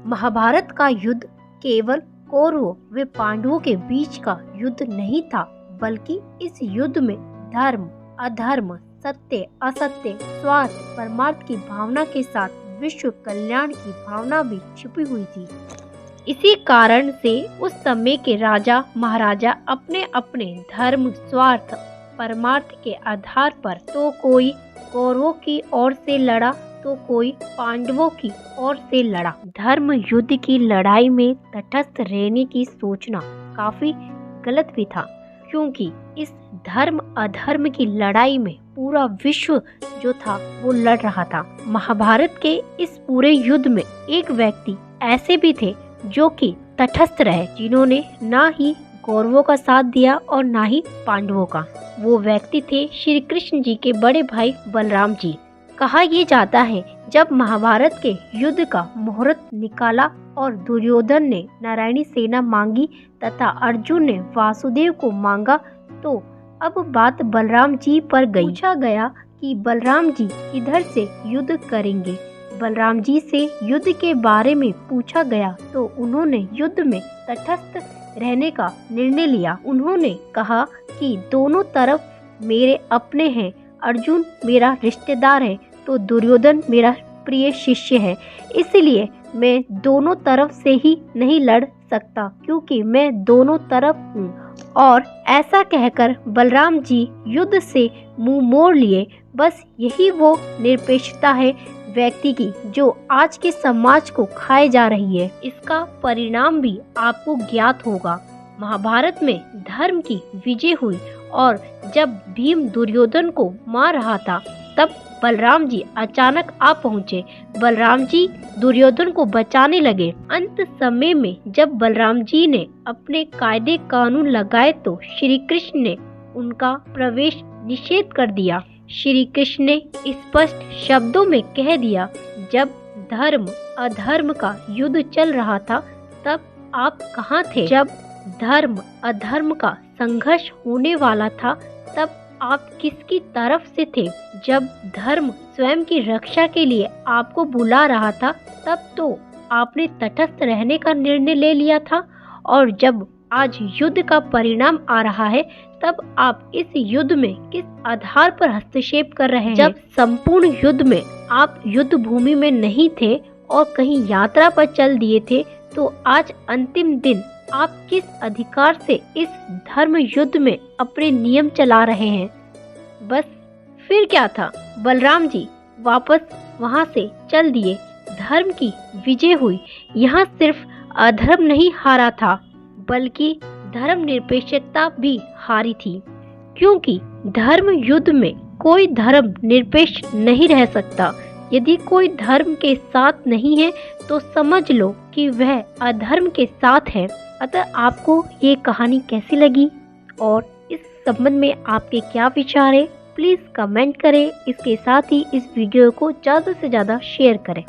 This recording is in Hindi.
महाभारत का युद्ध केवल कौरवों व पांडवों के बीच का युद्ध नहीं था, बल्कि इस युद्ध में धर्म, अधर्म, सत्य, असत्य, स्वार्थ, परमार्थ की भावना के साथ विश्व कल्याण की भावना भी छिपी हुई थी। इसी कारण से उस समय के राजा महाराजा अपने अपने धर्म, स्वार्थ, परमार्थ के आधार पर तो कोई कौरवों की ओर से लड़ा तो कोई पांडवों की ओर से लड़ा। धर्म युद्ध की लड़ाई में तटस्थ रहने की सोचना काफी गलत भी था, क्योंकि इस धर्म अधर्म की लड़ाई में पूरा विश्व जो था वो लड़ रहा था। महाभारत के इस पूरे युद्ध में एक व्यक्ति ऐसे भी थे जो कि तटस्थ रहे, जिन्होंने ना ही कौरवों का साथ दिया और ना ही पांडवों का। वो व्यक्ति थे श्री कृष्ण जी के बड़े भाई बलराम जी। कहा यह जाता है, जब महाभारत के युद्ध का मुहूर्त निकाला और दुर्योधन ने नारायणी सेना मांगी तथा अर्जुन ने वासुदेव को मांगा, तो अब बात बलराम जी पर गई। पूछा गया कि बलराम जी किधर से युद्ध करेंगे। बलराम जी से युद्ध के बारे में पूछा गया तो उन्होंने युद्ध में तटस्थ रहने का निर्णय लिया। उन्होंने कहा कि दोनों तरफ मेरे अपने हैं, अर्जुन मेरा रिश्तेदार है तो दुर्योधन मेरा प्रिय शिष्य है, इसलिए मैं दोनों तरफ से ही नहीं लड़ सकता, क्योंकि मैं दोनों तरफ हूँ। और ऐसा कहकर बलराम जी युद्ध से मुंह मोड़ लिए। बस यही वो निरपेक्षता है व्यक्ति की जो आज के समाज को खाए जा रही है। इसका परिणाम भी आपको ज्ञात होगा। महाभारत में धर्म की विजय हुई और जब भीम दुर्योधन को मार रहा था, तब बलराम जी अचानक आ पहुँचे। बलराम जी दुर्योधन को बचाने लगे। अंत समय में जब बलराम जी ने अपने कायदे कानून लगाए तो श्री कृष्ण ने उनका प्रवेश निषेध कर दिया। श्री कृष्ण ने स्पष्ट शब्दों में कह दिया, जब धर्म अधर्म का युद्ध चल रहा था तब आप कहाँ थे? जब धर्म अधर्म का संघर्ष होने वाला था तब आप किसकी तरफ से थे? जब धर्म स्वयं की रक्षा के लिए आपको बुला रहा था तब तो आपने तटस्थ रहने का निर्णय ले लिया था, और जब आज युद्ध का परिणाम आ रहा है तब आप इस युद्ध में किस आधार पर हस्तक्षेप कर रहे हैं? जब संपूर्ण युद्ध में आप युद्ध भूमि में नहीं थे और कहीं यात्रा पर चल दिए थे, तो आज अंतिम दिन आप किस अधिकार से इस धर्म युद्ध में अपने नियम चला रहे हैं? बस फिर क्या था, बलराम जी वापस वहां से चल दिए। धर्म की विजय हुई। यहाँ सिर्फ अधर्म नहीं हारा था, बल्कि धर्म निरपेक्षता भी हारी थी, क्योंकि धर्म युद्ध में कोई धर्म निरपेक्ष नहीं रह सकता। यदि कोई धर्म के साथ नहीं है तो समझ लो कि वह अधर्म के साथ है। अतः आपको ये कहानी कैसी लगी और इस संबंध में आपके क्या विचार है, प्लीज़ कमेंट करें। इसके साथ ही इस वीडियो को ज़्यादा से ज़्यादा शेयर करें।